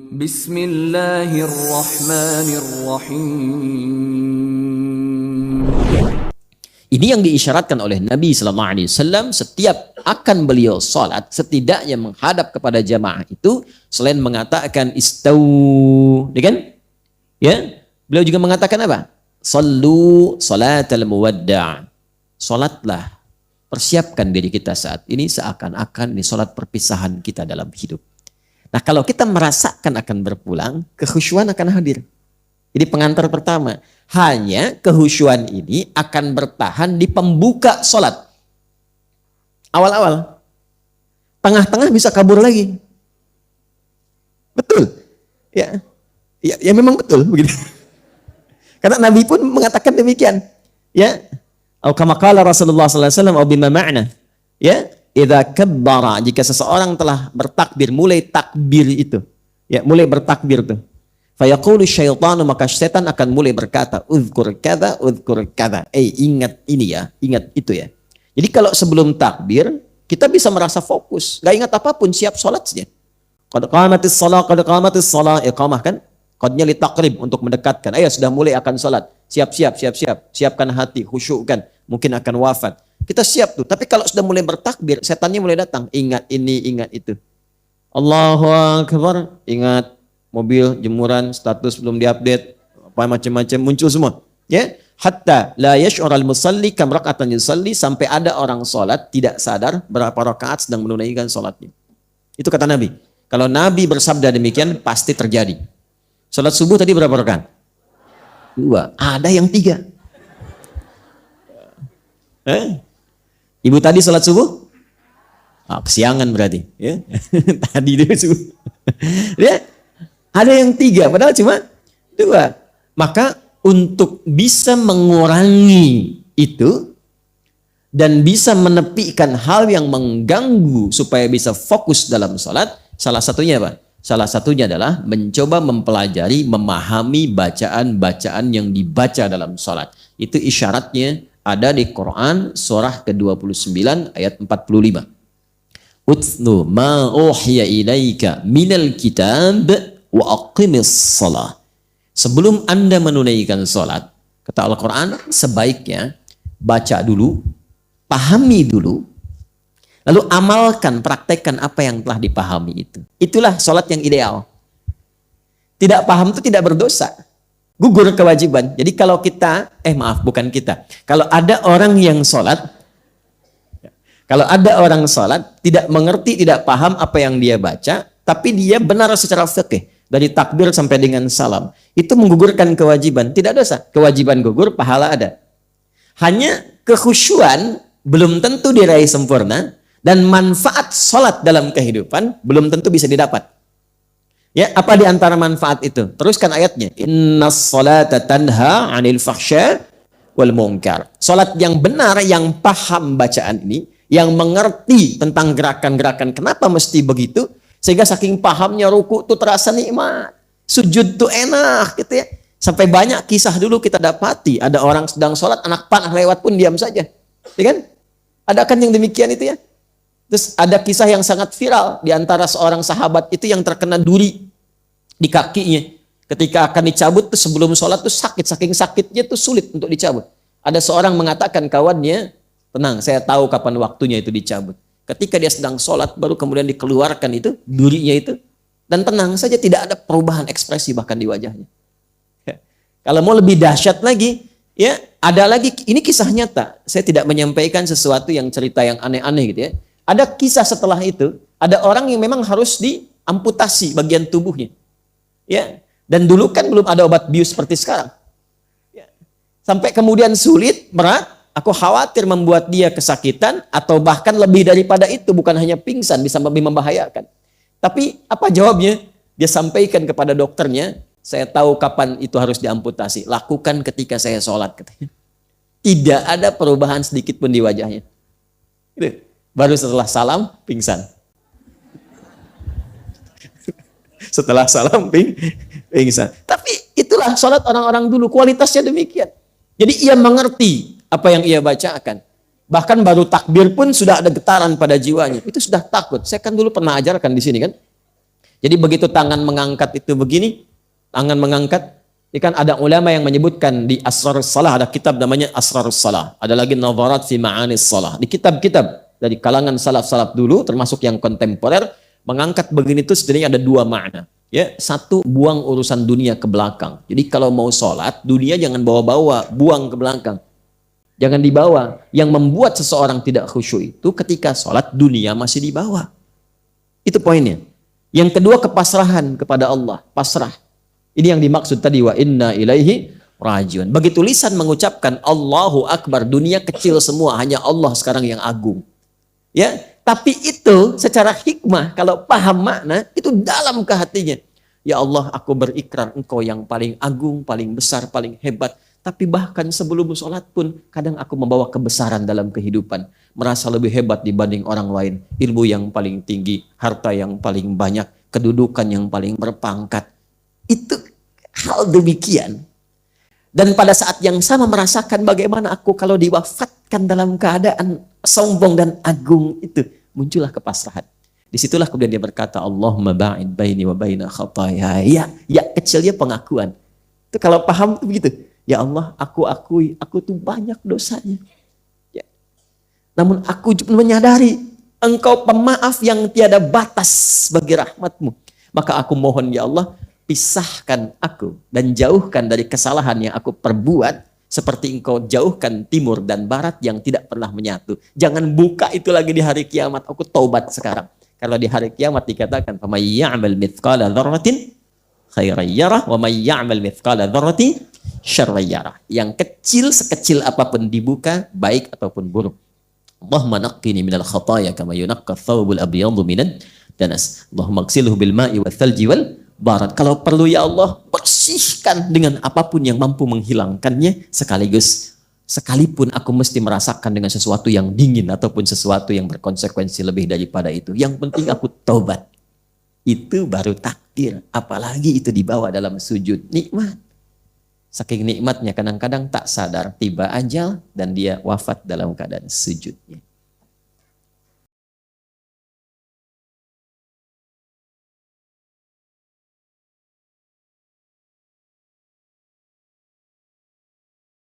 Bismillahirrahmanirrahim. Ini yang diisyaratkan oleh Nabi Sallallahu Alaihi Wasallam setiap akan beliau salat, setidaknya menghadap kepada jamaah itu selain mengatakan istau, kan? Ya, beliau juga mengatakan apa? Sallu salatal muwadda'. Salatlah, persiapkan diri kita saat ini seakan-akan ini salat perpisahan kita dalam hidup. Nah, kalau kita merasakan akan berpulang, kekhusyuan akan hadir. Jadi pengantar pertama, hanya kehusyuan ini akan bertahan di pembuka sholat. Awal-awal. Tengah-tengah bisa kabur lagi. Betul. Ya, memang betul begitu. Karena Nabi pun mengatakan demikian. Ya. Atau kama qala Rasulullah sallallahu alaihi wasallam atau bima ma'na. Ya, idza kabbara, jika seseorang telah bertakbir, mulai takbir itu. Ya, mulai bertakbir tuh. Fayaqulu syaitanu, maka setan akan mulai berkata, uzkur kada, ingat ini ya, ingat itu ya. Jadi kalau sebelum takbir, kita bisa merasa fokus, gak ingat apapun, siap sholat saja. Qad qamatis shalah, iqamah kan? Qadnya li taqrib, untuk mendekatkan. Ayo sudah mulai akan sholat, siap. Siapkan hati, khusyukkan, mungkin akan wafat. Kita siap tuh, tapi kalau sudah mulai bertakbir, setannya mulai datang, ingat ini, ingat itu. Allahu Akbar, ingat mobil, jemuran, status belum diupdate, apa macam-macam muncul semua. Ya, hatta la yash'ural musalli kam raka'atan yusalli, sampai ada orang salat tidak sadar berapa rakaat sedang menunaikan salatnya. Itu kata Nabi. Kalau Nabi bersabda demikian pasti terjadi. Salat subuh tadi berapa rakaat? 2. Ada yang 3. Ibu tadi salat subuh? Kesiangan berarti, ya. Tadi dia subuh. Ya. Ada yang 3, padahal cuma 2. Maka untuk bisa mengurangi itu dan bisa menepikan hal yang mengganggu supaya bisa fokus dalam sholat, salah satunya apa? Salah satunya adalah mencoba mempelajari, memahami bacaan-bacaan yang dibaca dalam sholat. Itu isyaratnya ada di Quran surah ke-29 ayat 45. Utlu ma uhiya ilaika minal kitab wa aqimis salah. Sebelum Anda menunaikan salat, kata Al-Quran, sebaiknya baca dulu, pahami dulu, lalu amalkan, praktekkan apa yang telah dipahami itu. Itulah salat yang ideal. Tidak paham itu tidak berdosa, gugur kewajiban. Jadi kalau kita, bukan kita, kalau ada orang yang salat, tidak mengerti, tidak paham apa yang dia baca, tapi dia benar secara fikih, dari takbir sampai dengan salam, itu menggugurkan kewajiban, tidak dosa. Kewajiban gugur, pahala ada. Hanya kekhusyuan belum tentu diraih sempurna, dan manfaat sholat dalam kehidupan belum tentu bisa didapat. Ya, apa di antara manfaat itu? Teruskan ayatnya. Innas sholata tanha 'anil fahsya wal munkar. Sholat yang benar, yang paham bacaan ini, yang mengerti tentang gerakan-gerakan kenapa mesti begitu, sehingga saking pahamnya ruku tuh terasa nikmat, sujud tuh enak gitu ya. Sampai banyak kisah dulu kita dapati, ada orang sedang sholat, anak panah lewat pun diam saja, ya kan? Ada kan yang demikian itu ya. Terus ada kisah yang sangat viral di antara seorang sahabat itu yang terkena duri di kakinya. Ketika akan dicabut tuh sebelum sholat tuh sakit, saking sakitnya tuh sulit untuk dicabut. Ada seorang mengatakan kawannya, tenang, saya tahu kapan waktunya itu dicabut. Ketika dia sedang sholat, baru kemudian dikeluarkan itu, durinya itu, dan tenang saja, tidak ada perubahan ekspresi bahkan di wajahnya. Ya. Kalau mau lebih dahsyat lagi, ya ada lagi, ini kisah nyata. Saya tidak menyampaikan sesuatu yang cerita yang aneh-aneh gitu ya. Ada kisah setelah itu, ada orang yang memang harus diamputasi bagian tubuhnya. Ya, dan dulu kan belum ada obat bius seperti sekarang. Ya. Sampai kemudian sulit, berat. Aku khawatir membuat dia kesakitan atau bahkan lebih daripada itu, bukan hanya pingsan, bisa lebih membahayakan. Tapi apa jawabnya? Dia sampaikan kepada dokternya, saya tahu kapan itu harus diamputasi. Lakukan ketika saya sholat, katanya. Tidak ada perubahan sedikit pun di wajahnya. Gitu. Baru setelah salam, pingsan. Setelah salam, pingsan. Tapi itulah sholat orang-orang dulu, kualitasnya demikian. Jadi ia mengerti apa yang ia bacakan. Bahkan baru takbir pun sudah ada getaran pada jiwanya. Itu sudah takut. Saya kan dulu pernah ajarkan di sini kan. Jadi begitu tangan mengangkat itu begini, tangan mengangkat, ini kan ada ulama yang menyebutkan di Asrarus Salah, ada kitab namanya Asrarus Salah. Ada lagi Nadharat fi Ma'anis Salah. Di kitab-kitab dari kalangan salaf-salaf dulu, termasuk yang kontemporer, mengangkat begini itu sebenarnya ada dua makna. Ya, satu, buang urusan dunia ke belakang. Jadi kalau mau sholat, dunia jangan bawa-bawa, buang ke belakang. Jangan dibawa. Yang membuat seseorang tidak khusyuk itu ketika sholat, dunia masih dibawa. Itu poinnya. Yang kedua, kepasrahan kepada Allah. Pasrah. Ini yang dimaksud tadi, wa inna ilaihi rajiun. Begitu lisan mengucapkan Allahu Akbar, dunia kecil semua, hanya Allah sekarang yang agung. Ya, tapi itu secara hikmah, kalau paham makna, itu dalam ke hatinya. Ya Allah, aku berikrar Engkau yang paling agung, paling besar, paling hebat. Tapi bahkan sebelum sholat pun, kadang aku membawa kebesaran dalam kehidupan. Merasa lebih hebat dibanding orang lain. Ilmu yang paling tinggi, harta yang paling banyak, kedudukan yang paling berpangkat. Itu hal demikian. Dan pada saat yang sama merasakan bagaimana aku kalau diwafatkan dalam keadaan sombong dan agung itu. Muncullah kepasrahan. Disitulah kemudian dia berkata, Allahumma ba'id baini wa baina khataya. Ya kecilnya pengakuan. Itu kalau paham itu begitu. Ya Allah, aku akui, aku tuh banyak dosanya. Ya. Namun aku juga menyadari, Engkau pemaaf yang tiada batas bagi rahmat-Mu. Maka aku mohon ya Allah, pisahkan aku dan jauhkan dari kesalahan yang aku perbuat, seperti Engkau jauhkan timur dan barat yang tidak pernah menyatu. Jangan buka itu lagi di hari kiamat, aku taubat sekarang. Kalau di hari kiamat dikatakan, فَمَنْ يَعْمَلْ مِثْقَالَ ذَرَّةٍ خَيْرًا يَرَهُ وَمَنْ يَعْمَلْ مِثْقَالَ ذَرَّةٍ شَرًّا يَرَهُ. Yang kecil sekecil apapun dibuka, baik ataupun buruk. Allahumma naqqini minal khataya kama yunaqqa thawbul abyadu minad danas. Allahumma ighsilhu bil ma'i wal thalji wal barat. Kalau perlu ya Allah, bersihkan dengan apapun yang mampu menghilangkannya, sekaligus sekalipun aku mesti merasakan dengan sesuatu yang dingin ataupun sesuatu yang berkonsekuensi lebih daripada itu. Yang penting aku taubat. Itu baru takdir. Apalagi itu dibawa dalam sujud. Nikmat. Saking nikmatnya kadang-kadang tak sadar tiba ajal dan dia wafat dalam keadaan sujudnya.